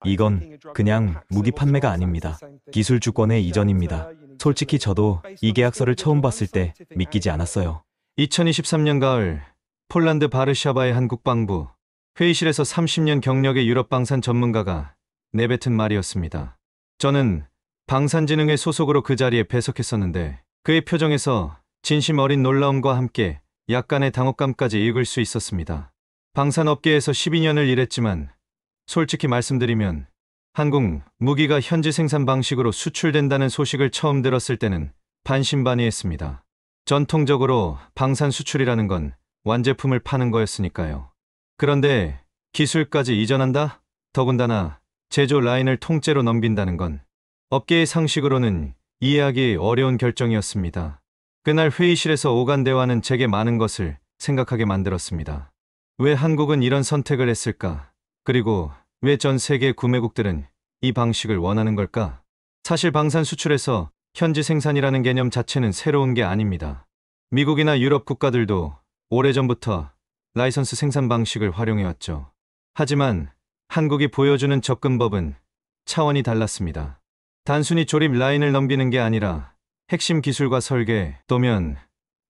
이건 그냥 무기 판매가 아닙니다. 기술 주권의 이전입니다. 솔직히 저도 이 계약서를 처음 봤을 때 믿기지 않았어요. 2023년 가을 폴란드 바르샤바의 한 국방부 회의실에서 30년 경력의 유럽 방산 전문가가 내뱉은 말이었습니다. 저는 방산진흥회 소속으로 그 자리에 배석했었는데 그의 표정에서 진심 어린 놀라움과 함께 약간의 당혹감까지 읽을 수 있었습니다. 방산업계에서 12년을 일했지만 솔직히 말씀드리면 한국 무기가 현지 생산 방식으로 수출된다는 소식을 처음 들었을 때는 반신반의했습니다. 전통적으로 방산 수출이라는 건 완제품을 파는 거였으니까요. 그런데 기술까지 이전한다? 더군다나 제조 라인을 통째로 넘긴다는 건 업계의 상식으로는 이해하기 어려운 결정이었습니다. 그날 회의실에서 오간 대화는 제게 많은 것을 생각하게 만들었습니다. 왜 한국은 이런 선택을 했을까? 그리고 왜 전 세계 구매국들은 이 방식을 원하는 걸까? 사실 방산 수출에서 현지 생산이라는 개념 자체는 새로운 게 아닙니다. 미국이나 유럽 국가들도 오래전부터 라이선스 생산 방식을 활용해왔죠. 하지만 한국이 보여주는 접근법은 차원이 달랐습니다. 단순히 조립 라인을 넘기는 게 아니라 핵심 기술과 설계, 도면,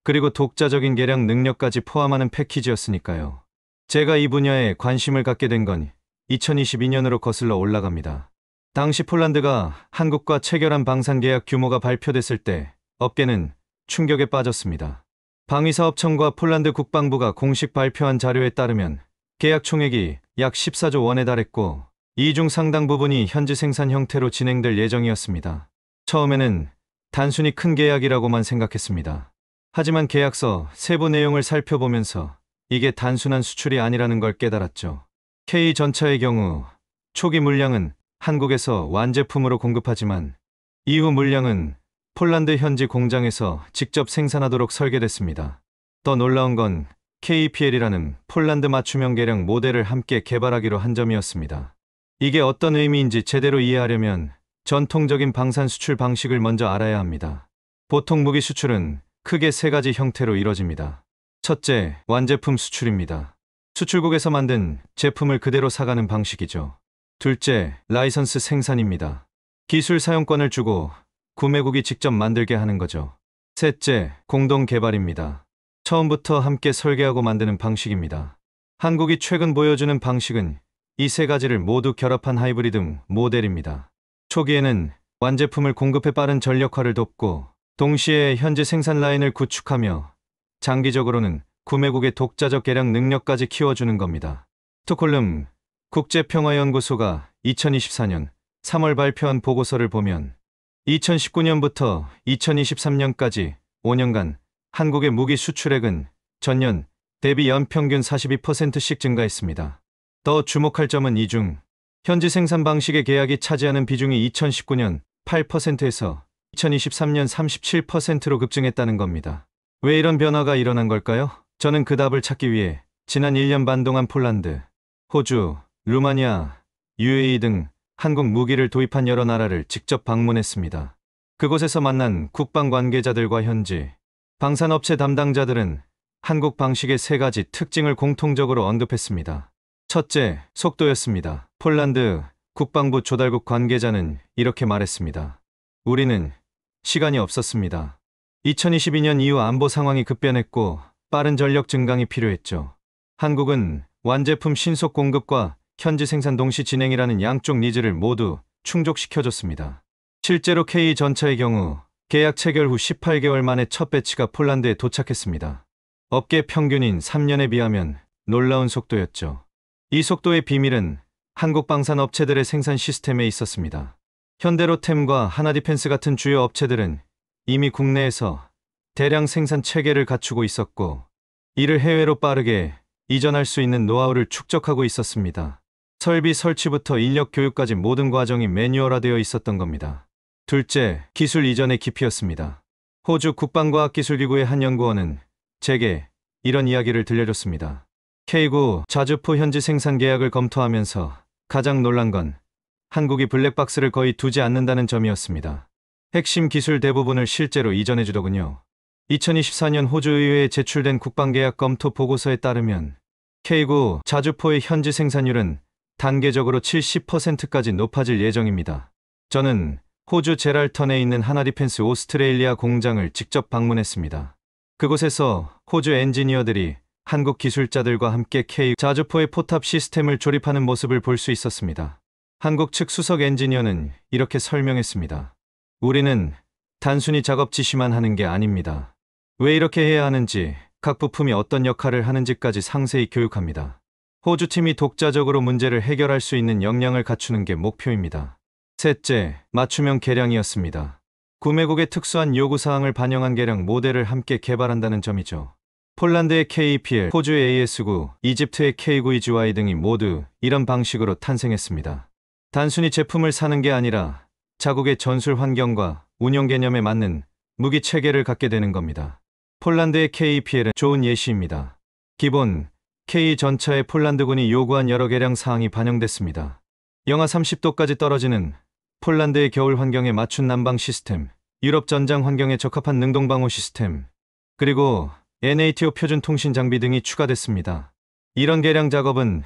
그리고 독자적인 개량 능력까지 포함하는 패키지였으니까요. 제가 이 분야에 관심을 갖게 된 건 2022년으로 거슬러 올라갑니다. 당시 폴란드가 한국과 체결한 방산 계약 규모가 발표됐을 때 업계는 충격에 빠졌습니다. 방위사업청과 폴란드 국방부가 공식 발표한 자료에 따르면 계약 총액이 약 14조 원에 달했고 이 중 상당 부분이 현지 생산 형태로 진행될 예정이었습니다. 처음에는 단순히 큰 계약이라고만 생각했습니다. 하지만 계약서 세부 내용을 살펴보면서 이게 단순한 수출이 아니라는 걸 깨달았죠. K전차의 경우 초기 물량은 한국에서 완제품으로 공급하지만 이후 물량은 폴란드 현지 공장에서 직접 생산하도록 설계됐습니다. 더 놀라운 건 KPL이라는 폴란드 맞춤형 개량 모델을 함께 개발하기로 한 점이었습니다. 이게 어떤 의미인지 제대로 이해하려면 전통적인 방산 수출 방식을 먼저 알아야 합니다. 보통 무기 수출은 크게 세 가지 형태로 이뤄집니다. 첫째, 완제품 수출입니다. 수출국에서 만든 제품을 그대로 사가는 방식이죠. 둘째, 라이선스 생산입니다. 기술 사용권을 주고 구매국이 직접 만들게 하는 거죠. 셋째, 공동 개발입니다. 처음부터 함께 설계하고 만드는 방식입니다. 한국이 최근 보여주는 방식은 이 세 가지를 모두 결합한 하이브리드 모델입니다. 초기에는 완제품을 공급해 빠른 전력화를 돕고 동시에 현지 생산 라인을 구축하며 장기적으로는 구매국의 독자적 개량 능력까지 키워주는 겁니다. 스톡홀름 국제평화연구소가 2024년 3월 발표한 보고서를 보면 2019년부터 2023년까지 5년간 한국의 무기 수출액은 전년 대비 연평균 42%씩 증가했습니다. 더 주목할 점은 이 중 현지 생산 방식의 계약이 차지하는 비중이 2019년 8%에서 2023년 37%로 급증했다는 겁니다. 왜 이런 변화가 일어난 걸까요? 저는 그 답을 찾기 위해 지난 1년 반 동안 폴란드, 호주, 루마니아, UAE 등 한국 무기를 도입한 여러 나라를 직접 방문했습니다. 그곳에서 만난 국방 관계자들과 현지 방산업체 담당자들은 한국 방식의 세 가지 특징을 공통적으로 언급했습니다. 첫째, 속도였습니다. 폴란드 국방부 조달국 관계자는 이렇게 말했습니다. 우리는 시간이 없었습니다. 2022년 이후 안보 상황이 급변했고 빠른 전력 증강이 필요했죠. 한국은 완제품 신속 공급과 현지 생산 동시 진행이라는 양쪽 니즈를 모두 충족시켜줬습니다. 실제로 K전차의 경우 계약 체결 후 18개월 만에 첫 배치가 폴란드에 도착했습니다. 업계 평균인 3년에 비하면 놀라운 속도였죠. 이 속도의 비밀은 한국 방산 업체들의 생산 시스템에 있었습니다. 현대로템과 하나디펜스 같은 주요 업체들은 이미 국내에서 대량 생산 체계를 갖추고 있었고 이를 해외로 빠르게 이전할 수 있는 노하우를 축적하고 있었습니다. 설비 설치부터 인력 교육까지 모든 과정이 매뉴얼화되어 있었던 겁니다. 둘째, 기술 이전의 깊이였습니다. 호주 국방과학기술기구의 한 연구원은 제게 이런 이야기를 들려줬습니다. K9 자주포 현지 생산 계약을 검토하면서 가장 놀란 건 한국이 블랙박스를 거의 두지 않는다는 점이었습니다. 핵심 기술 대부분을 실제로 이전해주더군요. 2024년 호주 의회에 제출된 국방계약 검토 보고서에 따르면 K9 자주포의 현지 생산율은 단계적으로 70%까지 높아질 예정입니다. 저는 호주 제랄턴에 있는 하나디펜스 오스트레일리아 공장을 직접 방문했습니다. 그곳에서 호주 엔지니어들이 한국 기술자들과 함께 K 자주포의 포탑 시스템을 조립하는 모습을 볼 수 있었습니다. 한국 측 수석 엔지니어는 이렇게 설명했습니다. 우리는 단순히 작업 지시만 하는 게 아닙니다. 왜 이렇게 해야 하는지, 각 부품이 어떤 역할을 하는지까지 상세히 교육합니다. 호주 팀이 독자적으로 문제를 해결할 수 있는 역량을 갖추는 게 목표입니다. 셋째, 맞춤형 개량이었습니다. 구매국의 특수한 요구사항을 반영한 개량 모델을 함께 개발한다는 점이죠. 폴란드의 KPL, 호주의 AS9, 이집트의 K9EGY 등이 모두 이런 방식으로 탄생했습니다. 단순히 제품을 사는 게 아니라 자국의 전술 환경과 운영 개념에 맞는 무기 체계를 갖게 되는 겁니다. 폴란드의 KPL은 좋은 예시입니다. 기본 K 전차에 폴란드군이 요구한 여러 개량 사항이 반영됐습니다. 영하 30도까지 떨어지는 폴란드의 겨울 환경에 맞춘 난방 시스템, 유럽 전장 환경에 적합한 능동 방호 시스템, 그리고 NATO 표준 통신 장비 등이 추가됐습니다. 이런 개량 작업은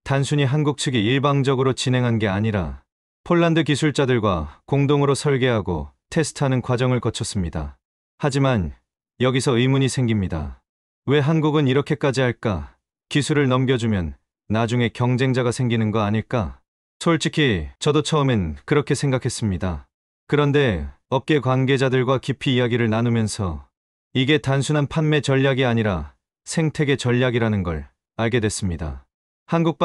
단순히 한국 측이 일방적으로 진행한 게 아니라 폴란드 기술자들과 공동으로 설계하고 테스트하는 과정을 거쳤습니다. 하지만 여기서 의문이 생깁니다. 왜 한국은 이렇게까지 할까? 기술을 넘겨주면 나중에 경쟁자가 생기는 거 아닐까? 솔직히 저도 처음엔 그렇게 생각했습니다. 그런데 업계 관계자들과 깊이 이야기를 나누면서 이게 단순한 판매 전략이 아니라 생태계 전략이라는 걸 알게 됐습니다.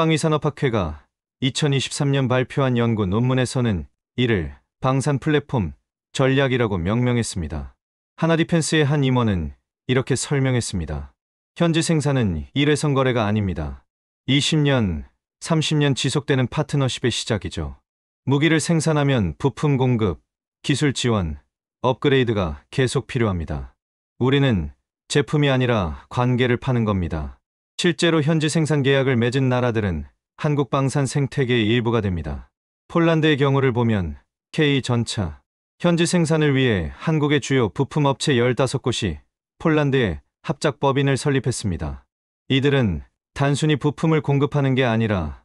한국방위산업학회가 2023년 발표한 연구 논문에서는 이를 방산 플랫폼 전략이라고 명명했습니다. 하나디펜스의 한 임원은 이렇게 설명했습니다. 현지 생산은 일회성 거래가 아닙니다. 20년, 30년 지속되는 파트너십의 시작이죠. 무기를 생산하면 부품 공급, 기술 지원, 업그레이드가 계속 필요합니다. 우리는 제품이 아니라 관계를 파는 겁니다. 실제로 현지 생산 계약을 맺은 나라들은 한국 방산 생태계의 일부가 됩니다. 폴란드의 경우를 보면 K 전차, 현지 생산을 위해 한국의 주요 부품 업체 15곳이 폴란드에 합작 법인을 설립했습니다. 이들은 단순히 부품을 공급하는 게 아니라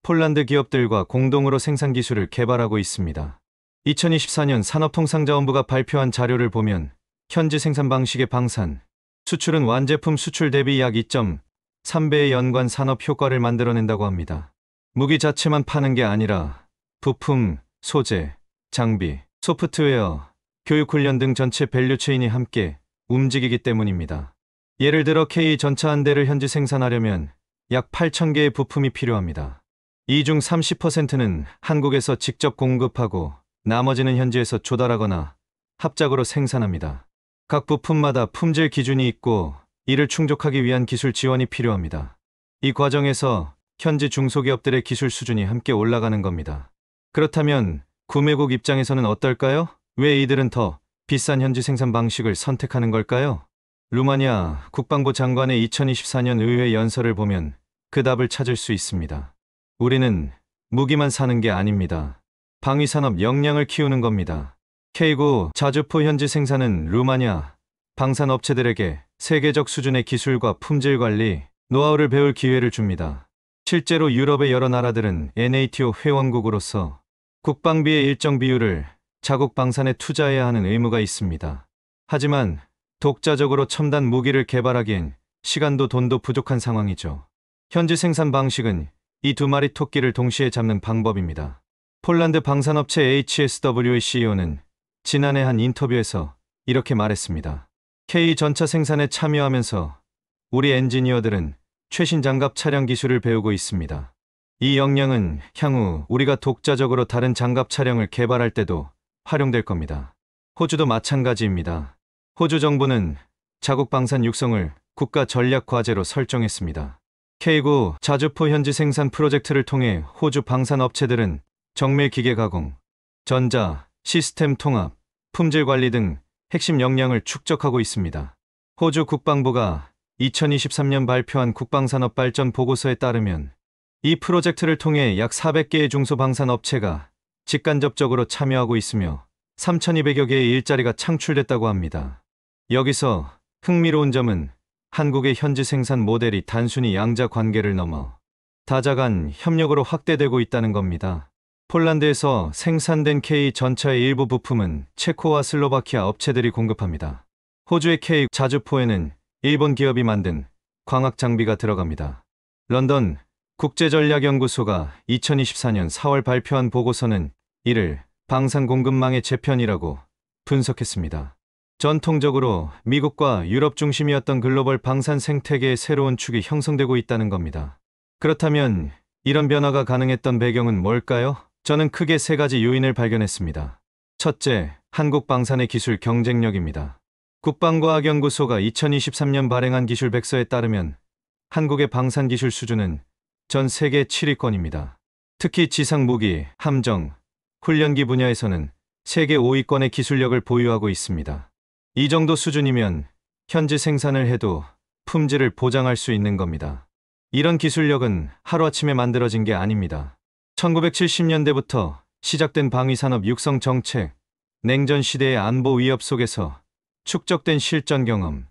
폴란드 기업들과 공동으로 생산 기술을 개발하고 있습니다. 2024년 산업통상자원부가 발표한 자료를 보면 현지 생산 방식의 방산, 수출은 완제품 수출 대비 약 2.3배의 연관 산업 효과를 만들어낸다고 합니다. 무기 자체만 파는 게 아니라 부품, 소재, 장비, 소프트웨어, 교육훈련 등 전체 밸류체인이 함께 움직이기 때문입니다. 예를 들어 K 전차 한 대를 현지 생산하려면 약 8,000개의 부품이 필요합니다. 이 중 30%는 한국에서 직접 공급하고 나머지는 현지에서 조달하거나 합작으로 생산합니다. 각 부품마다 품질 기준이 있고 이를 충족하기 위한 기술 지원이 필요합니다. 이 과정에서 현지 중소기업들의 기술 수준이 함께 올라가는 겁니다. 그렇다면 구매국 입장에서는 어떨까요? 왜 이들은 더 비싼 현지 생산 방식을 선택하는 걸까요? 루마니아 국방부 장관의 2024년 의회 연설을 보면 그 답을 찾을 수 있습니다. 우리는 무기만 사는 게 아닙니다. 방위산업 역량을 키우는 겁니다. K9 자주포 현지 생산은 루마니아 방산업체들에게 세계적 수준의 기술과 품질 관리, 노하우를 배울 기회를 줍니다. 실제로 유럽의 여러 나라들은 NATO 회원국으로서 국방비의 일정 비율을 자국 방산에 투자해야 하는 의무가 있습니다. 하지만 독자적으로 첨단 무기를 개발하기엔 시간도 돈도 부족한 상황이죠. 현지 생산 방식은 이 두 마리 토끼를 동시에 잡는 방법입니다. 폴란드 방산업체 HSW의 CEO는 지난해 한 인터뷰에서 이렇게 말했습니다. K 전차 생산에 참여하면서 우리 엔지니어들은 최신 장갑 차량 기술을 배우고 있습니다. 이 역량은 향후 우리가 독자적으로 다른 장갑 차량을 개발할 때도 활용될 겁니다. 호주도 마찬가지입니다. 호주 정부는 자국 방산 육성을 국가 전략 과제로 설정했습니다. K9 자주포 현지 생산 프로젝트를 통해 호주 방산 업체들은 정밀 기계 가공, 전자, 시스템 통합, 품질 관리 등 핵심 역량을 축적하고 있습니다. 호주 국방부가 2023년 발표한 국방산업 발전 보고서에 따르면 이 프로젝트를 통해 약 400개의 중소방산 업체가 직간접적으로 참여하고 있으며 3,200여 개의 일자리가 창출됐다고 합니다. 여기서 흥미로운 점은 한국의 현지 생산 모델이 단순히 양자 관계를 넘어 다자간 협력으로 확대되고 있다는 겁니다. 폴란드에서 생산된 K 전차의 일부 부품은 체코와 슬로바키아 업체들이 공급합니다. 호주의 K 자주포에는 일본 기업이 만든 광학 장비가 들어갑니다. 런던 국제전략연구소가 2024년 4월 발표한 보고서는 이를 방산 공급망의 재편이라고 분석했습니다. 전통적으로 미국과 유럽 중심이었던 글로벌 방산 생태계의 새로운 축이 형성되고 있다는 겁니다. 그렇다면 이런 변화가 가능했던 배경은 뭘까요? 저는 크게 세 가지 요인을 발견했습니다. 첫째, 한국 방산의 기술 경쟁력입니다. 국방과학연구소가 2023년 발행한 기술 백서에 따르면 한국의 방산 기술 수준은 전 세계 7위권입니다. 특히 지상 무기, 함정, 훈련기 분야에서는 세계 5위권의 기술력을 보유하고 있습니다. 이 정도 수준이면 현지 생산을 해도 품질을 보장할 수 있는 겁니다. 이런 기술력은 하루아침에 만들어진 게 아닙니다. 1970년대부터 시작된 방위산업 육성 정책, 냉전 시대의 안보 위협 속에서 축적된 실전 경험,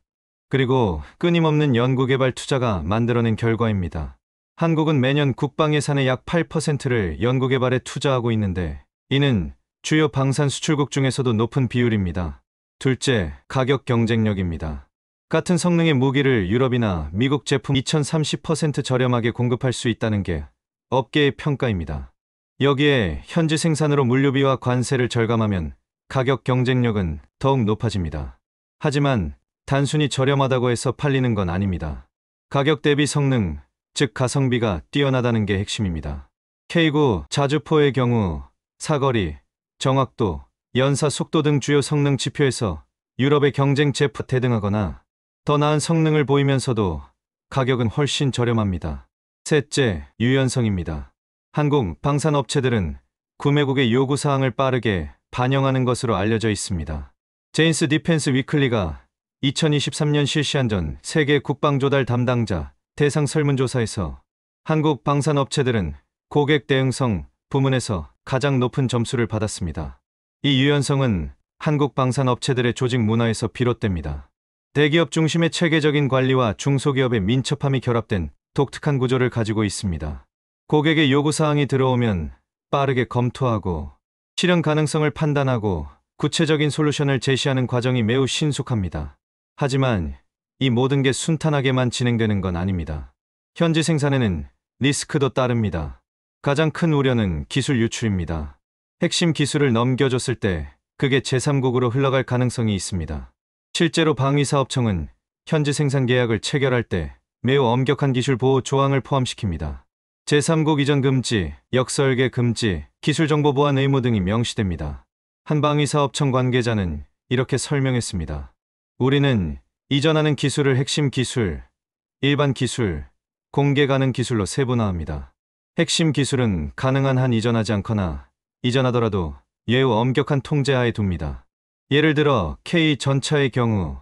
그리고 끊임없는 연구개발 투자가 만들어낸 결과입니다. 한국은 매년 국방 예산의 약 8%를 연구개발에 투자하고 있는데 이는 주요 방산 수출국 중에서도 높은 비율입니다. 둘째, 가격 경쟁력입니다. 같은 성능의 무기를 유럽이나 미국 제품 2030% 저렴하게 공급할 수 있다는 게 업계의 평가입니다. 여기에 현지 생산으로 물류비와 관세를 절감하면 가격 경쟁력은 더욱 높아집니다. 하지만 단순히 저렴하다고 해서 팔리는 건 아닙니다. 가격 대비 성능, 즉 가성비가 뛰어나다는 게 핵심입니다. K9 자주포의 경우 사거리, 정확도, 연사 속도 등 주요 성능 지표에서 유럽의 경쟁 제품 대등하거나 더 나은 성능을 보이면서도 가격은 훨씬 저렴합니다. 셋째, 유연성입니다. 한국 방산업체들은 구매국의 요구사항을 빠르게 반영하는 것으로 알려져 있습니다. 제인스 디펜스 위클리가 2023년 실시한 전 세계 국방조달 담당자 대상 설문조사에서 한국 방산업체들은 고객 대응성 부문에서 가장 높은 점수를 받았습니다. 이 유연성은 한국 방산업체들의 조직 문화에서 비롯됩니다. 대기업 중심의 체계적인 관리와 중소기업의 민첩함이 결합된 독특한 구조를 가지고 있습니다. 고객의 요구사항이 들어오면 빠르게 검토하고 실현 가능성을 판단하고 구체적인 솔루션을 제시하는 과정이 매우 신속합니다. 하지만 이 모든 게 순탄하게만 진행되는 건 아닙니다. 현지 생산에는 리스크도 따릅니다. 가장 큰 우려는 기술 유출입니다. 핵심 기술을 넘겨줬을 때 그게 제3국으로 흘러갈 가능성이 있습니다. 실제로 방위사업청은 현지 생산 계약을 체결할 때 매우 엄격한 기술 보호 조항을 포함시킵니다. 제3국 이전 금지, 역설계 금지, 기술정보 보안 의무 등이 명시됩니다. 한 방위사업청 관계자는 이렇게 설명했습니다. 우리는 이전하는 기술을 핵심 기술, 일반 기술, 공개 가능 기술로 세분화합니다. 핵심 기술은 가능한 한 이전하지 않거나 이전하더라도 예우 엄격한 통제하에 둡니다. 예를 들어 K 전차의 경우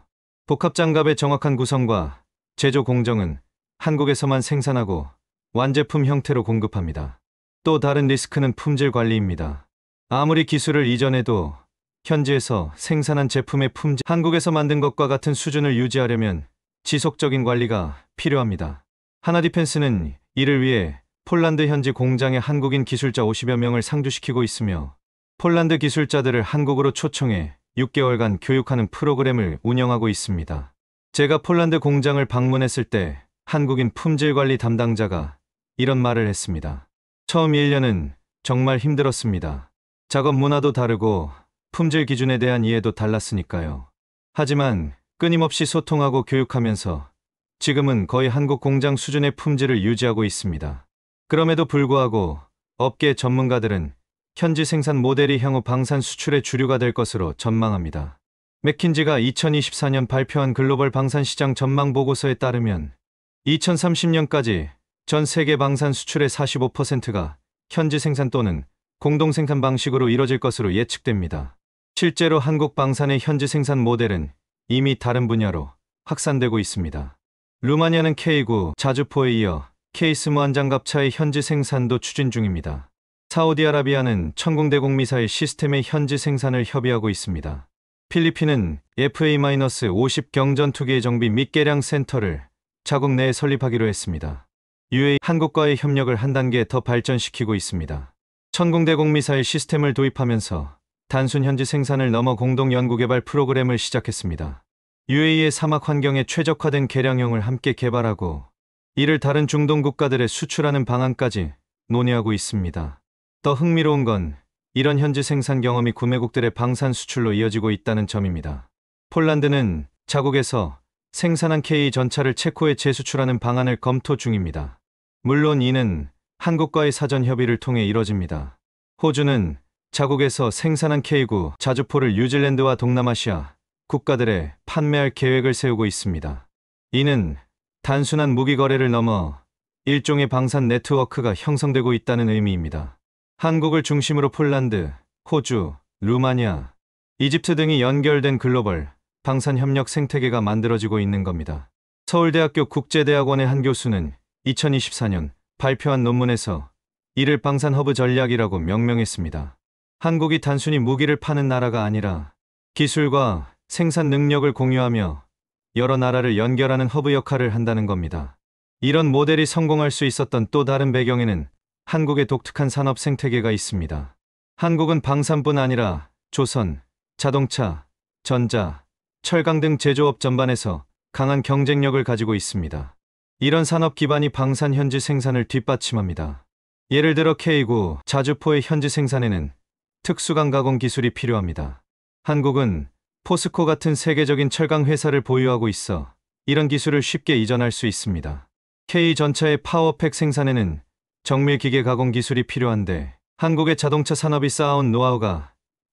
복합장갑의 정확한 구성과 제조 공정은 한국에서만 생산하고 완제품 형태로 공급합니다. 또 다른 리스크는 품질 관리입니다. 아무리 기술을 이전해도 현지에서 생산한 제품의 품질, 한국에서 만든 것과 같은 수준을 유지하려면 지속적인 관리가 필요합니다. 하나디펜스는 이를 위해 폴란드 현지 공장에 한국인 기술자 50여 명을 상주시키고 있으며 폴란드 기술자들을 한국으로 초청해 6개월간 교육하는 프로그램을 운영하고 있습니다. 제가 폴란드 공장을 방문했을 때 한국인 품질관리 담당자가 이런 말을 했습니다. 처음 1년은 정말 힘들었습니다. 작업 문화도 다르고 품질 기준에 대한 이해도 달랐으니까요. 하지만 끊임없이 소통하고 교육하면서 지금은 거의 한국 공장 수준의 품질을 유지하고 있습니다. 그럼에도 불구하고 업계 전문가들은 현지 생산 모델이 향후 방산 수출의 주류가 될 것으로 전망합니다. 맥킨지가 2024년 발표한 글로벌 방산 시장 전망 보고서에 따르면 2030년까지 전 세계 방산 수출의 45%가 현지 생산 또는 공동 생산 방식으로 이뤄질 것으로 예측됩니다. 실제로 한국 방산의 현지 생산 모델은 이미 다른 분야로 확산되고 있습니다. 루마니아는 K9 자주포에 이어 K-스무한 장갑차의 현지 생산도 추진 중입니다. 사우디아라비아는 천궁대공 미사일 시스템의 현지 생산을 협의하고 있습니다. 필리핀은 FA-50 경전투기의 정비 및 개량 센터를 자국 내에 설립하기로 했습니다. UAE 한국과의 협력을 한 단계 더 발전시키고 있습니다. 천공대공 미사일 시스템을 도입하면서 단순 현지 생산을 넘어 공동 연구개발 프로그램을 시작했습니다. UAE의 사막 환경에 최적화된 개량형을 함께 개발하고 이를 다른 중동 국가들에 수출하는 방안까지 논의하고 있습니다. 더 흥미로운 건 이런 현지 생산 경험이 구매국들의 방산 수출로 이어지고 있다는 점입니다. 폴란드는 자국에서 생산한 K 전차를 체코에 재수출하는 방안을 검토 중입니다. 물론 이는 한국과의 사전 협의를 통해 이뤄집니다. 호주는 자국에서 생산한 K9 자주포를 뉴질랜드와 동남아시아 국가들에 판매할 계획을 세우고 있습니다. 이는 단순한 무기 거래를 넘어 일종의 방산 네트워크가 형성되고 있다는 의미입니다. 한국을 중심으로 폴란드, 호주, 루마니아, 이집트 등이 연결된 글로벌 방산 협력 생태계가 만들어지고 있는 겁니다. 서울대학교 국제대학원의 한 교수는 2024년 발표한 논문에서 이를 방산 허브 전략이라고 명명했습니다. 한국이 단순히 무기를 파는 나라가 아니라 기술과 생산 능력을 공유하며 여러 나라를 연결하는 허브 역할을 한다는 겁니다. 이런 모델이 성공할 수 있었던 또 다른 배경에는 한국의 독특한 산업 생태계가 있습니다. 한국은 방산뿐 아니라 조선, 자동차, 전자, 철강 등 제조업 전반에서 강한 경쟁력을 가지고 있습니다. 이런 산업 기반이 방산 현지 생산을 뒷받침합니다. 예를 들어 K9 자주포의 현지 생산에는 특수강 가공 기술이 필요합니다. 한국은 포스코 같은 세계적인 철강 회사를 보유하고 있어 이런 기술을 쉽게 이전할 수 있습니다. K 전차의 파워팩 생산에는 정밀 기계 가공 기술이 필요한데 한국의 자동차 산업이 쌓아온 노하우가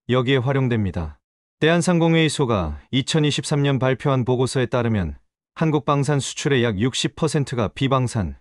여기에 활용됩니다. 대한상공회의소가 2023년 발표한 보고서에 따르면 한국 방산 수출의 약 60%가 비방산,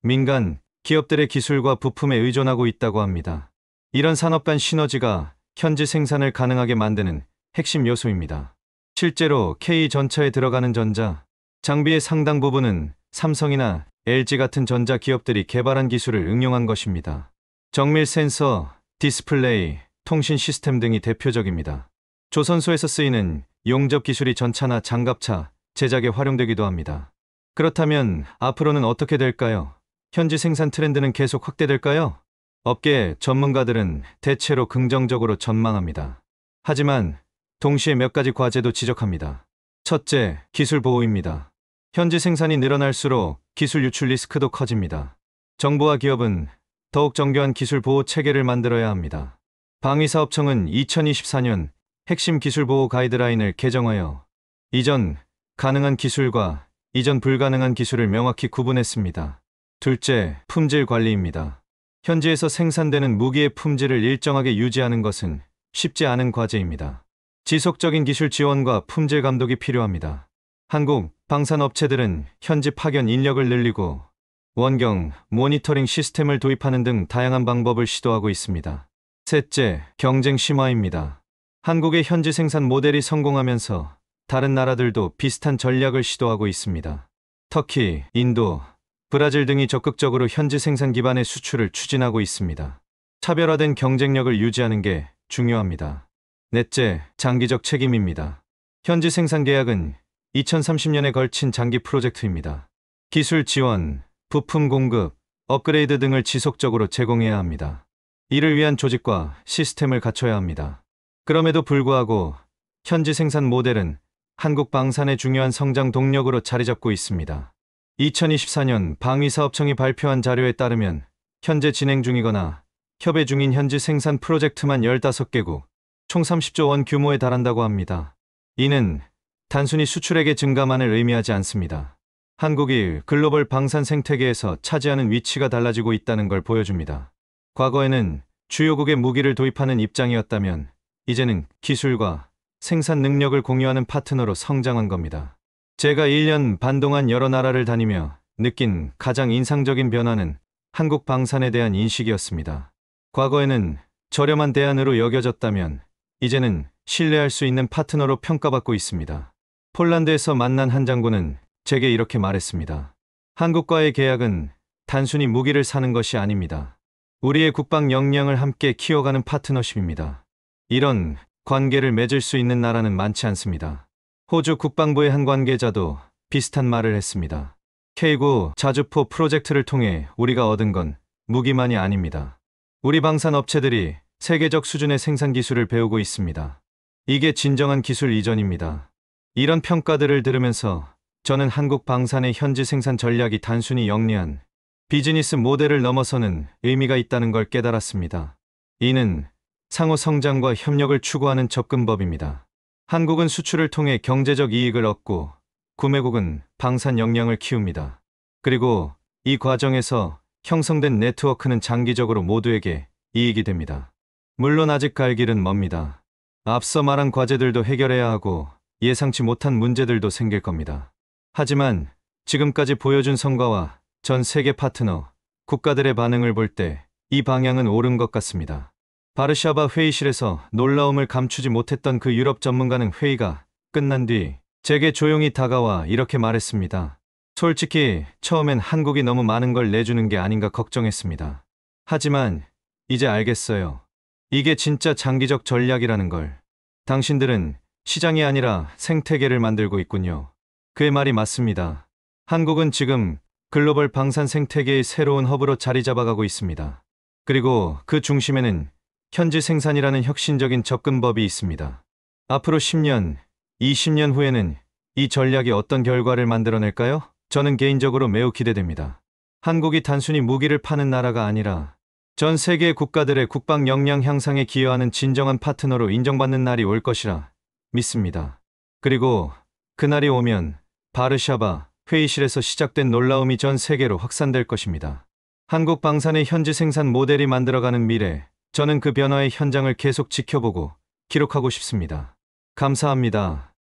민간, 기업들의 기술과 부품에 의존하고 있다고 합니다. 이런 산업 간 시너지가 현지 생산을 가능하게 만드는 핵심 요소입니다. 실제로 K 전차에 들어가는 전자, 장비의 상당 부분은 삼성이나 LG 같은 전자 기업들이 개발한 기술을 응용한 것입니다. 정밀 센서, 디스플레이, 통신 시스템 등이 대표적입니다. 조선소에서 쓰이는 용접 기술이 전차나 장갑차 제작에 활용되기도 합니다. 그렇다면 앞으로는 어떻게 될까요? 현지 생산 트렌드는 계속 확대될까요? 업계 전문가들은 대체로 긍정적으로 전망합니다. 하지만 동시에 몇 가지 과제도 지적합니다. 첫째, 기술 보호입니다. 현지 생산이 늘어날수록 기술 유출 리스크도 커집니다. 정부와 기업은 더욱 정교한 기술 보호 체계를 만들어야 합니다. 방위사업청은 2024년 핵심 기술 보호 가이드라인을 개정하여 이전 가능한 기술과 이전 불가능한 기술을 명확히 구분했습니다. 둘째, 품질 관리입니다. 현지에서 생산되는 무기의 품질을 일정하게 유지하는 것은 쉽지 않은 과제입니다. 지속적인 기술 지원과 품질 감독이 필요합니다. 한국 방산업체들은 현지 파견 인력을 늘리고 원경, 모니터링 시스템을 도입하는 등 다양한 방법을 시도하고 있습니다. 셋째, 경쟁 심화입니다. 한국의 현지 생산 모델이 성공하면서 다른 나라들도 비슷한 전략을 시도하고 있습니다. 터키, 인도, 브라질 등이 적극적으로 현지 생산 기반의 수출을 추진하고 있습니다. 차별화된 경쟁력을 유지하는 게 중요합니다. 넷째, 장기적 책임입니다. 현지 생산 계약은 2030년에 걸친 장기 프로젝트입니다. 기술 지원, 부품 공급, 업그레이드 등을 지속적으로 제공해야 합니다. 이를 위한 조직과 시스템을 갖춰야 합니다. 그럼에도 불구하고 현지 생산 모델은 한국 방산의 중요한 성장 동력으로 자리 잡고 있습니다. 2024년 방위사업청이 발표한 자료에 따르면 현재 진행 중이거나 협의 중인 현지 생산 프로젝트만 15개국, 총 30조 원 규모에 달한다고 합니다. 이는 단순히 수출액의 증가만을 의미하지 않습니다. 한국이 글로벌 방산 생태계에서 차지하는 위치가 달라지고 있다는 걸 보여줍니다. 과거에는 주요국의 무기를 도입하는 입장이었다면 이제는 기술과 생산 능력을 공유하는 파트너로 성장한 겁니다. 제가 1년 반 동안 여러 나라를 다니며 느낀 가장 인상적인 변화는 한국 방산에 대한 인식이었습니다. 과거에는 저렴한 대안으로 여겨졌다면 이제는 신뢰할 수 있는 파트너로 평가받고 있습니다. 폴란드에서 만난 한 장군은 제게 이렇게 말했습니다. 한국과의 계약은 단순히 무기를 사는 것이 아닙니다. 우리의 국방 역량을 함께 키워가는 파트너십입니다. 이런 관계를 맺을 수 있는 나라는 많지 않습니다. 호주 국방부의 한 관계자도 비슷한 말을 했습니다. K9 자주포 프로젝트를 통해 우리가 얻은 건 무기만이 아닙니다. 우리 방산 업체들이 세계적 수준의 생산 기술을 배우고 있습니다. 이게 진정한 기술 이전입니다. 이런 평가들을 들으면서 저는 한국 방산의 현지 생산 전략이 단순히 영리한 비즈니스 모델을 넘어서는 의미가 있다는 걸 깨달았습니다. 이는 상호 성장과 협력을 추구하는 접근법입니다. 한국은 수출을 통해 경제적 이익을 얻고 구매국은 방산 역량을 키웁니다. 그리고 이 과정에서 형성된 네트워크는 장기적으로 모두에게 이익이 됩니다. 물론 아직 갈 길은 멉니다. 앞서 말한 과제들도 해결해야 하고 예상치 못한 문제들도 생길 겁니다. 하지만 지금까지 보여준 성과와 전 세계 파트너, 국가들의 반응을 볼 때 이 방향은 옳은 것 같습니다. 바르샤바 회의실에서 놀라움을 감추지 못했던 그 유럽 전문가는 회의가 끝난 뒤 제게 조용히 다가와 이렇게 말했습니다. 솔직히 처음엔 한국이 너무 많은 걸 내주는 게 아닌가 걱정했습니다. 하지만 이제 알겠어요. 이게 진짜 장기적 전략이라는 걸. 당신들은 시장이 아니라 생태계를 만들고 있군요. 그의 말이 맞습니다. 한국은 지금 글로벌 방산 생태계의 새로운 허브로 자리 잡아가고 있습니다. 그리고 그 중심에는 현지 생산이라는 혁신적인 접근법이 있습니다. 앞으로 10년, 20년 후에는 이 전략이 어떤 결과를 만들어낼까요? 저는 개인적으로 매우 기대됩니다. 한국이 단순히 무기를 파는 나라가 아니라 전 세계 국가들의 국방 역량 향상에 기여하는 진정한 파트너로 인정받는 날이 올 것이라 믿습니다. 그리고 그날이 오면 바르샤바 회의실에서 시작된 놀라움이 전 세계로 확산될 것입니다. 한국 방산의 현지 생산 모델이 만들어가는 미래, 저는 그 변화의 현장을 계속 지켜보고 기록하고 싶습니다. 감사합니다.